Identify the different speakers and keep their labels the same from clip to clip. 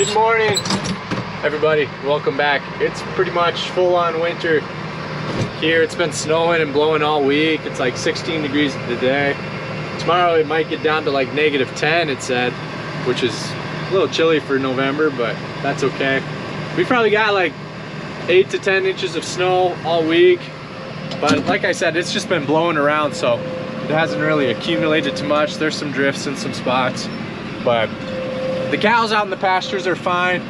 Speaker 1: Good morning, everybody. Welcome back. It's pretty much full-on winter here. It's been snowing and blowing all week. It's like 16 degrees today. Tomorrow it might get down to like -10, it said, which is a little chilly for November, but that's okay. We probably got like 8 to 10 inches of snow all week, but like I said, it's just been blowing around, so it hasn't really accumulated too much. There's some drifts in some spots, but the cows out in the pastures are fine,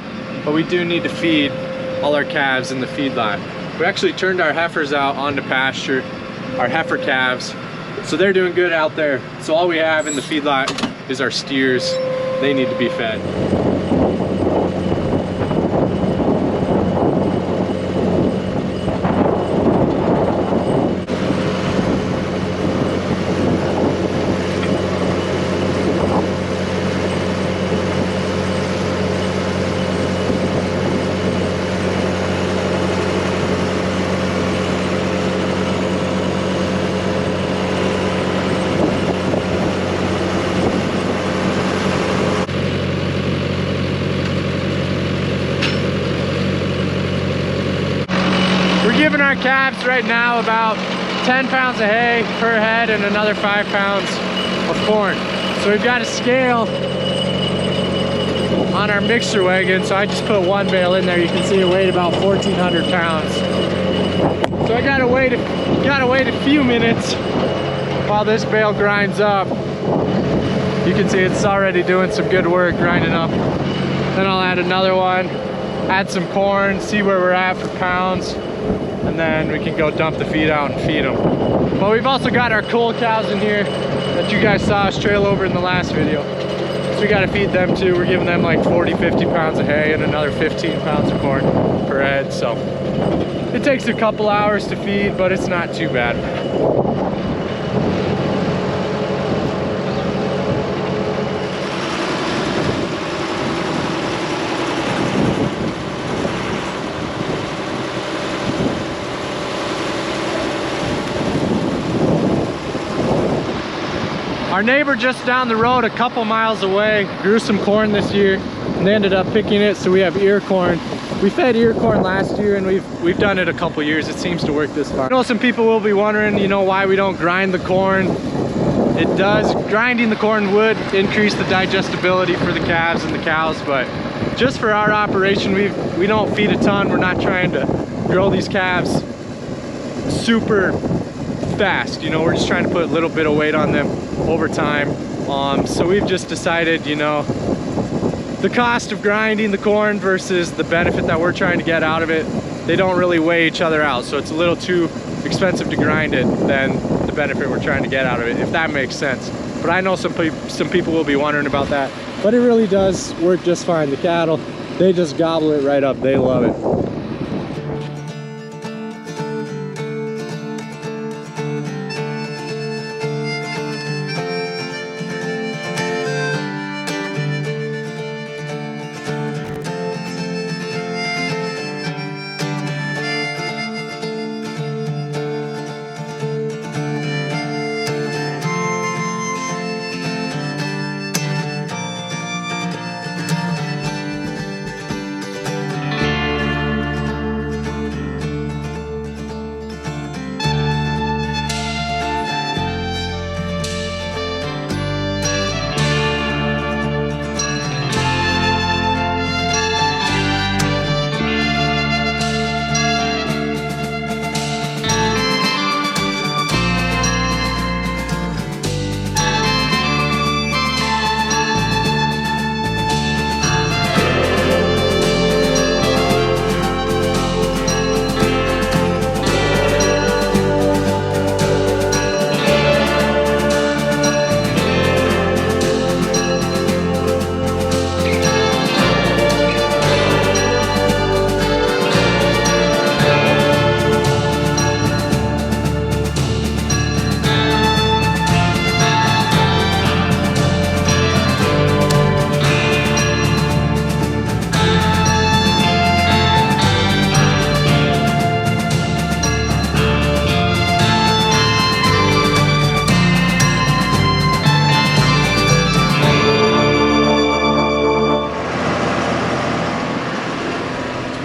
Speaker 1: but we do need to feed all our calves in the feedlot. We actually turned our heifers out onto pasture, our heifer calves, so they're doing good out there. So all we have in the feedlot is our steers. They need to be fed. Giving our calves right now about 10 pounds of hay per head and another 5 pounds of corn. So we've got a scale on our mixer wagon, so I just put one bale in there. You can see it weighed about 1,400 pounds. So I gotta wait a few minutes while this bale grinds up. You can see it's already doing some good work grinding up. Then I'll add another one, add some corn, see where we're at for pounds, and then we can go dump the feed out and feed them. But we've also got our cool cows in here that you guys saw us trail over in the last video. So we gotta feed them too. We're giving them like 40-50 pounds of hay and another 15 pounds of corn per head. So it takes a couple hours to feed, but it's not too bad. Our neighbor just down the road, a couple miles away, grew some corn this year, and they ended up picking it, so we have ear corn. We fed ear corn last year, and we've done it a couple years. It seems to work this far. I know some people will be wondering, you know, why we don't grind the corn. It does. Grinding the corn would increase the digestibility for the calves and the cows, but just for our operation, we don't feed a ton. We're not trying to grow these calves super fast, you know, we're just trying to put a little bit of weight on them over time. So we've just decided, you know, the cost of grinding the corn versus the benefit that we're trying to get out of it, they don't really weigh each other out. So it's a little too expensive to grind it than the benefit we're trying to get out of it, if that makes sense. But I know some people will be wondering about that, but it really does work just fine. The cattle, they just gobble it right up. They love it.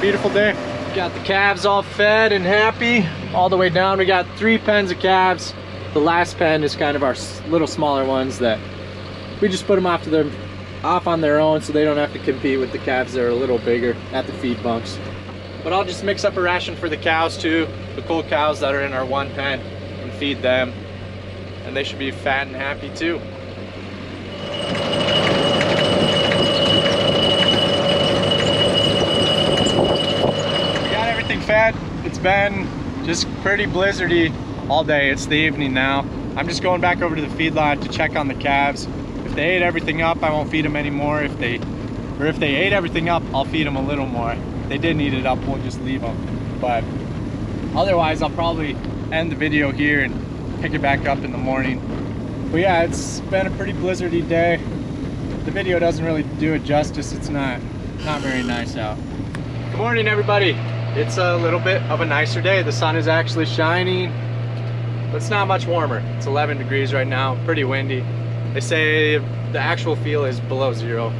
Speaker 1: beautiful day. Got the calves all fed and happy all the way down. We got 3 pens of calves. The last pen is kind of our little smaller ones that we just put them off on their own so they don't have to compete with the calves that are a little bigger at the feed bunks. But I'll just mix up a ration for the cows too, the cool cows that are in our one pen, and feed them. And they should be fat and happy too. Fed. It's been just pretty blizzardy all day. It's the evening now. I'm just going back over to the feedlot to check on the calves. If they ate everything up, I won't feed them anymore. If they ate everything up, I'll feed them a little more. If they didn't eat it up, we'll just leave them. But otherwise, I'll probably end the video here and pick it back up in the morning. But yeah, it's been a pretty blizzardy day. The video doesn't really do it justice. It's not very nice out. Good morning, everybody. It's a little bit of a nicer day. The sun is actually shining, but it's not much warmer. It's 11 degrees right now, pretty windy. They say the actual feel is below 0,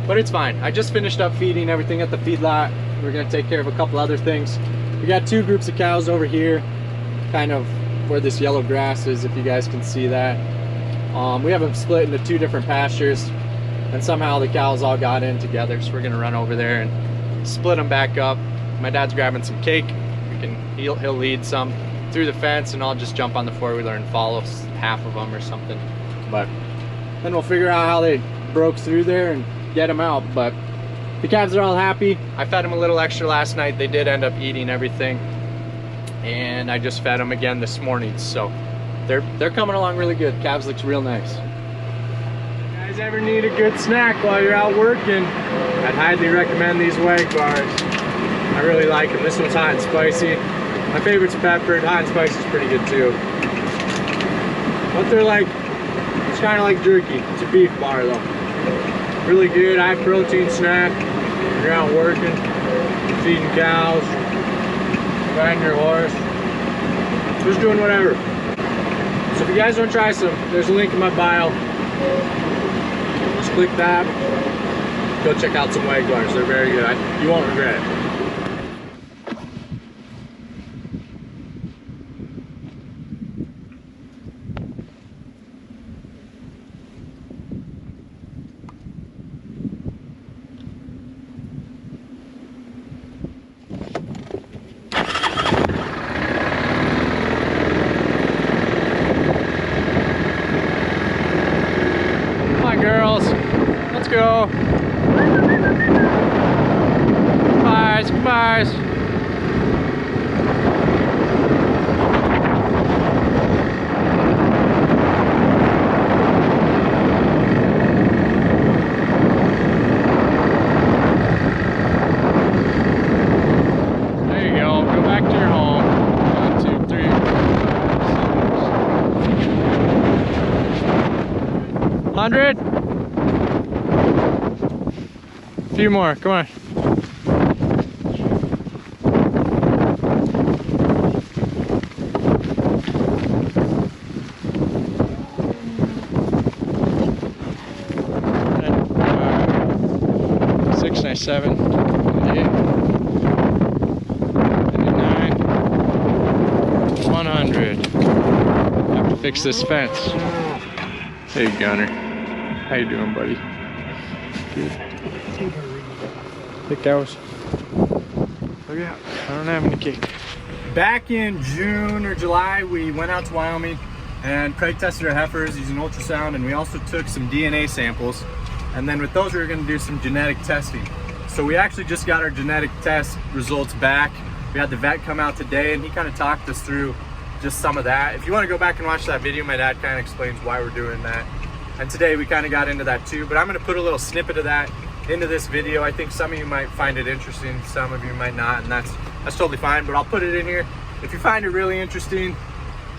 Speaker 1: but it's fine. I just finished up feeding everything at the feedlot. We're gonna take care of a couple other things. We got 2 groups of cows over here, kind of where this yellow grass is, if you guys can see that. We have them split into 2 different pastures, and somehow the cows all got in together, so we're gonna run over there and split them back up. My dad's grabbing some cake. He'll lead some through the fence, and I'll just jump on the 4-wheeler and follow half of them or something. But then we'll figure out how they broke through there and get them out. But the calves are all happy. I fed them a little extra last night. They did end up eating everything, and I just fed them again this morning. So they're coming along really good. Calves looks real nice. If you guys ever need a good snack while you're out working, I'd highly recommend these Wag bars. I really like them. This one's hot and spicy. My favorite's peppered. Hot and spicy is pretty good too. What they're like, it's kind of like jerky. It's a beef bar though. Really good, high protein snack. You're out working, feeding cows, riding your horse, just doing whatever. So if you guys want to try some, there's a link in my bio. Just click that. Go check out some Wag bars. They're very good. You won't regret it. Girls, let's go. Goodbyes, goodbyes. There you go. Go back to your home. 1, 2, 3. 100. A few more, come on. Six, 97, 98, 99, 100. Have to fix this fence. Hey Gunner, how you doing, buddy? Good. Hey cows. Look out, I don't have any cake. Back in June or July, we went out to Wyoming and Craig tested our heifers using ultrasound, and we also took some DNA samples. And then with those, we were gonna do some genetic testing. So we actually just got our genetic test results back. We had the vet come out today, and he kind of talked us through just some of that. If you wanna go back and watch that video, my dad kind of explains why we're doing that. And today we kind of got into that too, but I'm gonna put a little snippet of that into this video. I think some of you might find it interesting, some of you might not, and that's totally fine, but I'll put it in here. If you find it really interesting,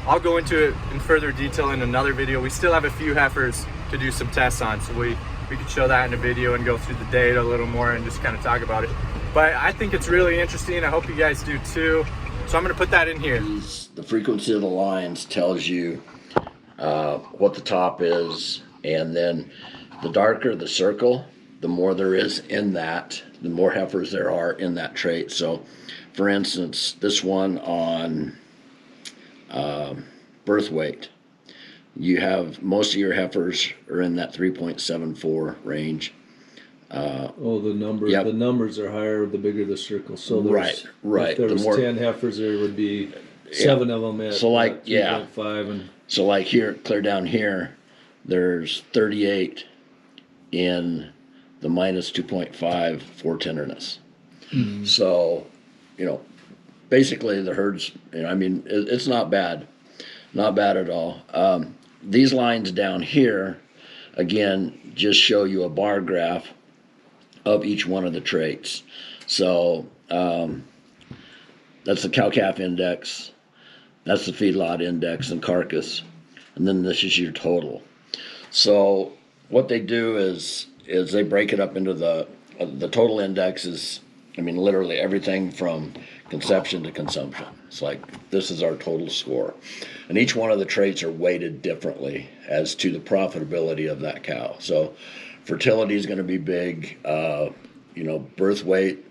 Speaker 1: I'll go into it in further detail in another video. We still have a few heifers to do some tests on, so we could show that in a video and go through the data a little more and just kind of talk about it. But I think it's really interesting. I hope you guys do too. So I'm gonna put that in here.
Speaker 2: The frequency of the lines tells you what the top is, and then the darker the circle, the more there is in that, the more heifers there are in that trait. So, for instance, this one on birth weight, you have most of your heifers are in that 3.74 range.
Speaker 3: The numbers.
Speaker 2: Yep.
Speaker 3: The numbers are higher the bigger the circle. So
Speaker 2: Right.
Speaker 3: If there was 10 heifers, there would be 7 of them at
Speaker 2: So like
Speaker 3: 3.5 and.
Speaker 2: So like here, clear down here, there's 38 in the minus 2.5 for tenderness.
Speaker 3: Mm-hmm.
Speaker 2: So, basically the herds, it's not bad. Not bad at all. These lines down here, again, just show you a bar graph of each one of the traits. So that's the cow-calf index, that's the feedlot index and carcass, and then this is your total. So what they do is they break it up into the total index is, literally everything from conception to consumption. It's like, this is our total score. And each one of the traits are weighted differently as to the profitability of that cow. So fertility is going to be big, birth weight,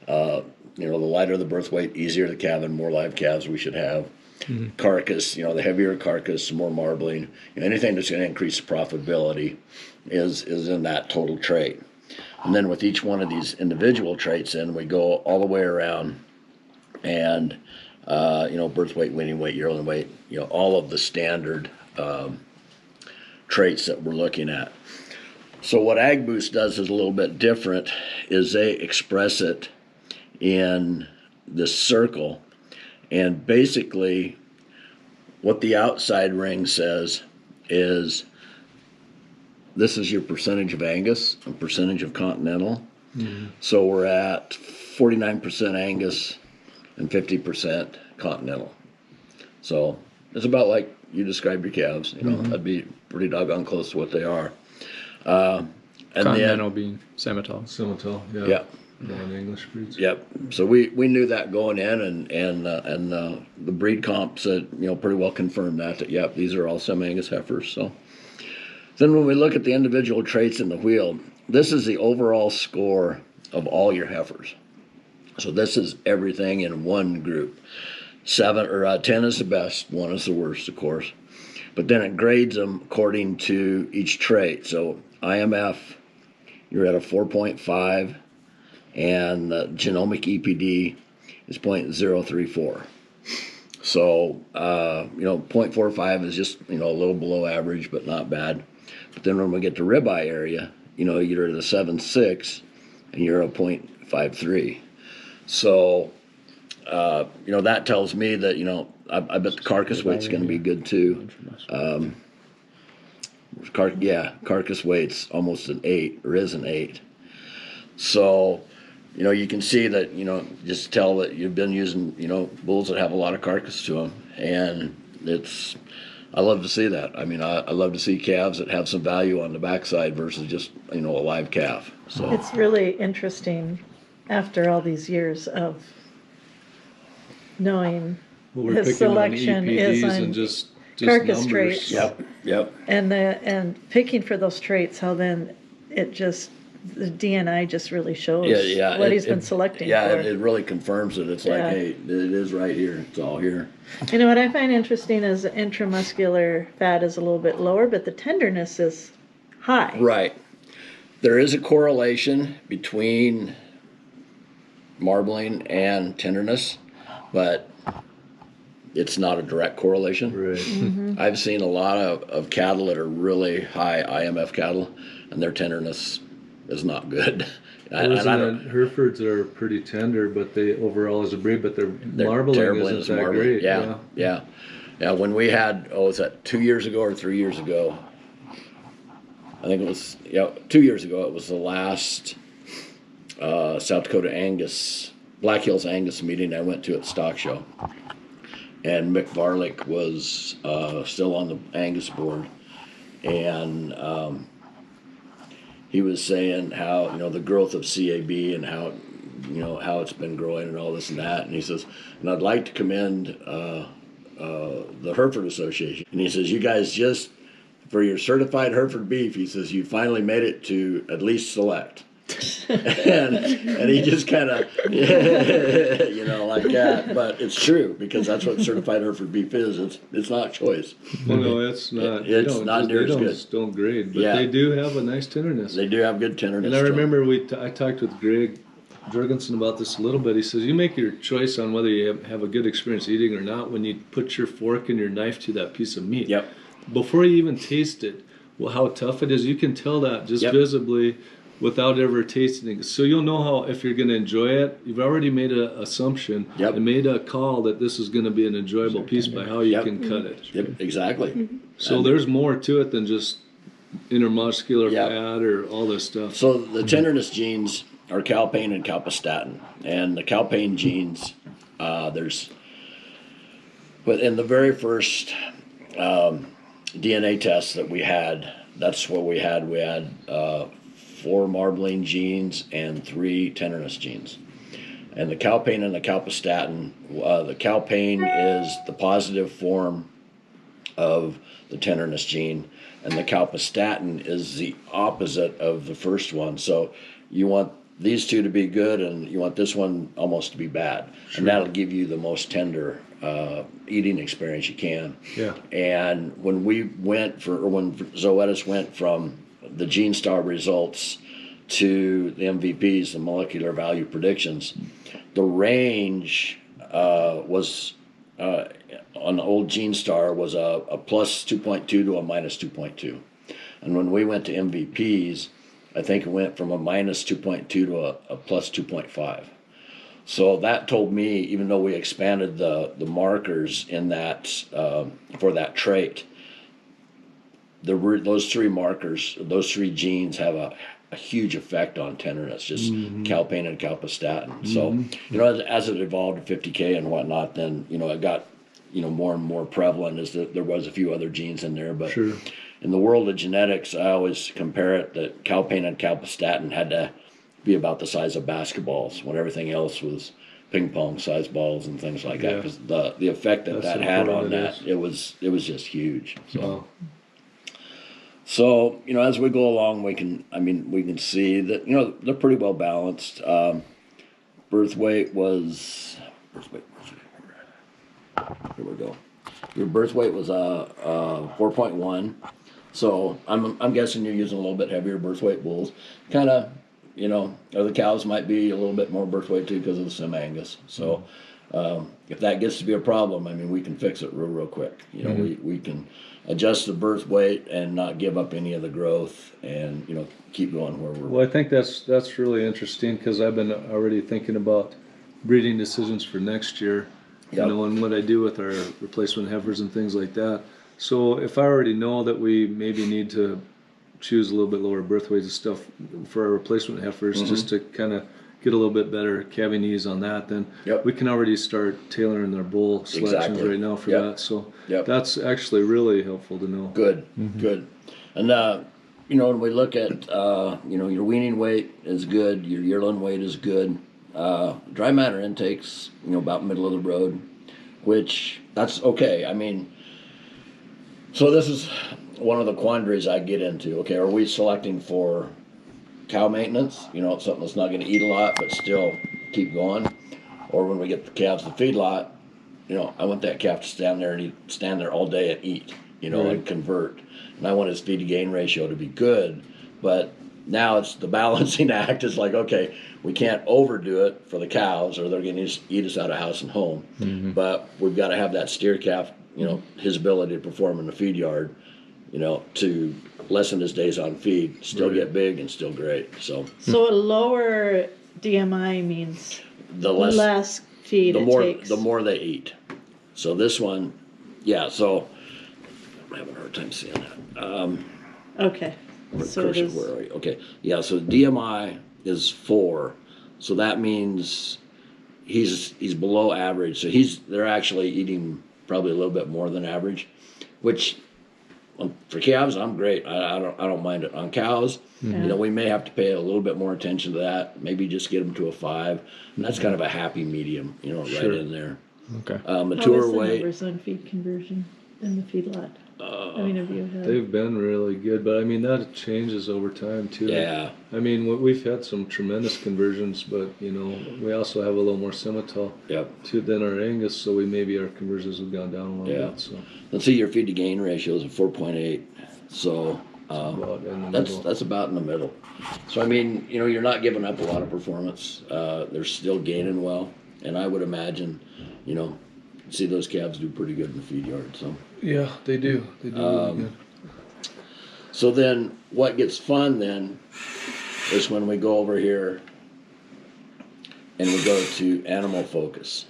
Speaker 2: the lighter the birth weight, easier the calving, more live calves we should have. Mm-hmm. Carcass, the heavier carcass, more marbling, anything that's going to increase the profitability is in that total trait. And then with each one of these individual traits in, we go all the way around and, birth weight, weaning weight, yearling weight, all of the standard traits that we're looking at. So what Ag Boost does is a little bit different, is they express it in this circle. And basically what the outside ring says is, this is your percentage of Angus and percentage of Continental. Mm-hmm. So we're at 49% Angus and 50% Continental. So it's about like you described your calves. Mm-hmm. That'd be pretty doggone close to what they are. And
Speaker 1: Continental being Simmental.
Speaker 3: Simmental, yeah.
Speaker 2: Yeah.
Speaker 3: Non-English breeds.
Speaker 2: Yep. So we knew that going in, and the breed comp said, pretty well confirmed that yep, these are all semi-Angus heifers. So then when we look at the individual traits in the wheel, this is the overall score of all your heifers. So this is everything in one group. 10 is the best, 1 is the worst, of course. But then it grades them according to each trait. So IMF, you're at a 4.5, and the genomic EPD is 0.034. So, 0.45 is just, a little below average, but not bad. But then when we get to ribeye area, you're at a 7.6, and you're a 0.53. So, that tells me that, I bet the carcass weight's going to be good too. Carcass weight's almost an 8, or is an 8. So, you can see that, just tell that you've been using, bulls that have a lot of carcass to them. And I love to see that. I love to see calves that have some value on the backside versus just, a live calf. So
Speaker 4: it's really interesting after all these years of knowing his selection is on
Speaker 3: and just
Speaker 4: carcass
Speaker 3: numbers.
Speaker 4: traits.
Speaker 2: Yep.
Speaker 4: And picking for those traits, how then it just, the DNI just really shows what he's been selecting for.
Speaker 2: It really confirms it. It's like, hey, it is right here. It's all here.
Speaker 4: What I find interesting is the intramuscular fat is a little bit lower, but the tenderness is high.
Speaker 2: Right. There is a correlation between marbling and tenderness, but it's not a direct correlation.
Speaker 3: Right.
Speaker 4: Mm-hmm.
Speaker 2: I've seen a lot of cattle that are really high IMF cattle, and their tenderness is not good.
Speaker 3: Herefords are pretty tender, but they overall as a breed, but their marbling isn't that great.
Speaker 2: Yeah. When we had, was that 2 years ago or 3 years ago? I think it was 2 years ago. It was the last South Dakota Angus, Black Hills Angus meeting I went to at Stock Show, and Mick Varlick was still on the Angus board, and he was saying how the growth of CAB and how how it's been growing and all this and that, and he says, and I'd like to commend the Hereford Association, and he says, you guys just for your certified Hereford beef, he says, you finally made it to at least select. and he just kind of, you know, like that. But it's true, because that's what certified Hereford beef is. It's not choice.
Speaker 3: Well, no, it's not.
Speaker 2: It's not near as good.
Speaker 3: Don't grade, but they do have a nice tenderness.
Speaker 2: They do have good tenderness.
Speaker 3: And I remember I talked with Greg Jorgensen about this a little bit. He says, you make your choice on whether you have a good experience eating or not when you put your fork and your knife to that piece of meat.
Speaker 2: Yep.
Speaker 3: Before you even taste it, well, how tough it is, you can tell that just visibly without ever tasting it. So you'll know how, if you're going to enjoy it, you've already made an assumption and made a call that this is going to be an enjoyable piece by how you can cut it.
Speaker 2: Yep, exactly.
Speaker 3: So there's more to it than just intermuscular fat or all this stuff.
Speaker 2: So the tenderness genes are calpain and calpastatin. And the calpain genes, but in the very first DNA test that we had, that's what we had. We had 4 marbling genes and 3 tenderness genes. And the calpain and the calpastatin, the calpain is the positive form of the tenderness gene, and the calpastatin is the opposite of the first one. So you want these two to be good, and you want this one almost to be bad. Sure. And that'll give you the most tender eating experience you can.
Speaker 3: Yeah.
Speaker 2: And when when Zoetis went from the GeneStar results to the MVPs, the molecular value predictions, the range was on the old GeneStar was a plus 2.2 to a minus 2.2. And when we went to MVPs, I think it went from a minus 2.2 to a plus 2.5. So that told me, even though we expanded the markers in that for that trait, those 3 markers, those 3 genes have a huge effect on tenderness, just calpain and calpastatin. So, you know, as it evolved to 50K and whatnot, then, you know, it got, you know, more and more prevalent as there was a few other genes in there. But in the world of genetics, I always compare it that calpain and calpastatin had to be about the size of basketballs when everything else was ping pong sized balls and things like that. Because the effect that had on that, it was just huge. So.
Speaker 3: Wow.
Speaker 2: So, you know, as we go along, we can see that, you know, they're pretty well balanced. Birth weight was, here we go. Your birth weight was 4.1. So I'm guessing you're using a little bit heavier birth weight bulls. Kind of, you know, or the cows might be a little bit more birth weight too because of the Sem-Angus. So if that gets to be a problem, I mean, we can fix it real quick. You know, we can adjust the birth weight and not give up any of the growth, and, you know, keep going where we're.
Speaker 3: Well, I think that's really interesting, because I've been already thinking about breeding decisions for next year. You know, and what I do with our replacement heifers and things like that. So if I already know that we maybe need to choose a little bit lower birth weights and stuff for our replacement heifers, just to kind of get a little bit better calving ease on that, then we can already start tailoring their bull selections right now for that. So that's actually really helpful to know.
Speaker 2: Good, good. And you know, when we look at you know, your weaning weight is good, your yearling weight is good. Dry matter intakes, you know, about middle of the road, which that's okay. I mean, so this is one of the quandaries I get into. Okay, are we selecting for cow maintenance, you know, something that's not going to eat a lot but still keep going? Or when we get the calves to feedlot, you know, I want that calf to stand there all day and eat, you know, and convert. And I want his feed to gain ratio to be good. But now it's the balancing act. It's like, okay, we can't overdo it for the cows or they're going to eat us out of house and home. But we've got to have that steer calf, you know, his ability to perform in the feed yard, you know, to lessen his days on feed, still get big and still great. So
Speaker 4: a lower DMI means
Speaker 2: the
Speaker 4: less feed
Speaker 2: the more they eat. So this one, so I'm having a hard time seeing that. Okay. So cursor, where are you? Okay. Yeah, so DMI is 4. So that means he's below average. So they're actually eating probably a little bit more than average, which for calves, I'm great. I don't mind it. On cows, you know, we may have to pay a little bit more attention to that. Maybe just get them to a 5, and that's kind of a happy medium, you know, right in there.
Speaker 3: Okay.
Speaker 2: Mature weight.
Speaker 4: How is the numbers on feed conversion in the feedlot? I mean, have you had?
Speaker 3: They've been really good, but I mean, that changes over time too.
Speaker 2: Yeah.
Speaker 3: I mean, we've had some tremendous conversions, but you know, we also have a little more Simmental than our Angus, so maybe our conversions have gone down a little bit. So
Speaker 2: let's see, your feed to gain ratio is a 4.8, so that's about in the middle. So I mean, you know, you're not giving up a lot of performance. They're still gaining well, and I would imagine, you know, see those calves do pretty good in the feed yard. So
Speaker 3: yeah, they do. They do really good.
Speaker 2: So then, what gets fun then is when we go over here and we go to animal focus.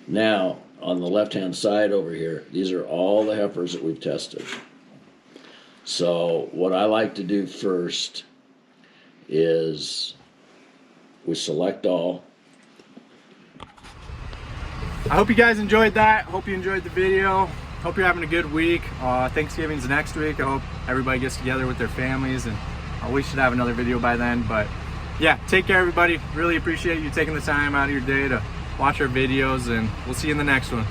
Speaker 2: Now, on the left-hand side over here, these are all the heifers that we've tested. So what I like to do first is we select all.
Speaker 1: I hope you guys enjoyed that. Hope you enjoyed the video. Hope you're having a good week. Thanksgiving's next week. I hope everybody gets together with their families, and we should have another video by then. But yeah, take care, everybody. Really appreciate you taking the time out of your day to watch our videos, and we'll see you in the next one.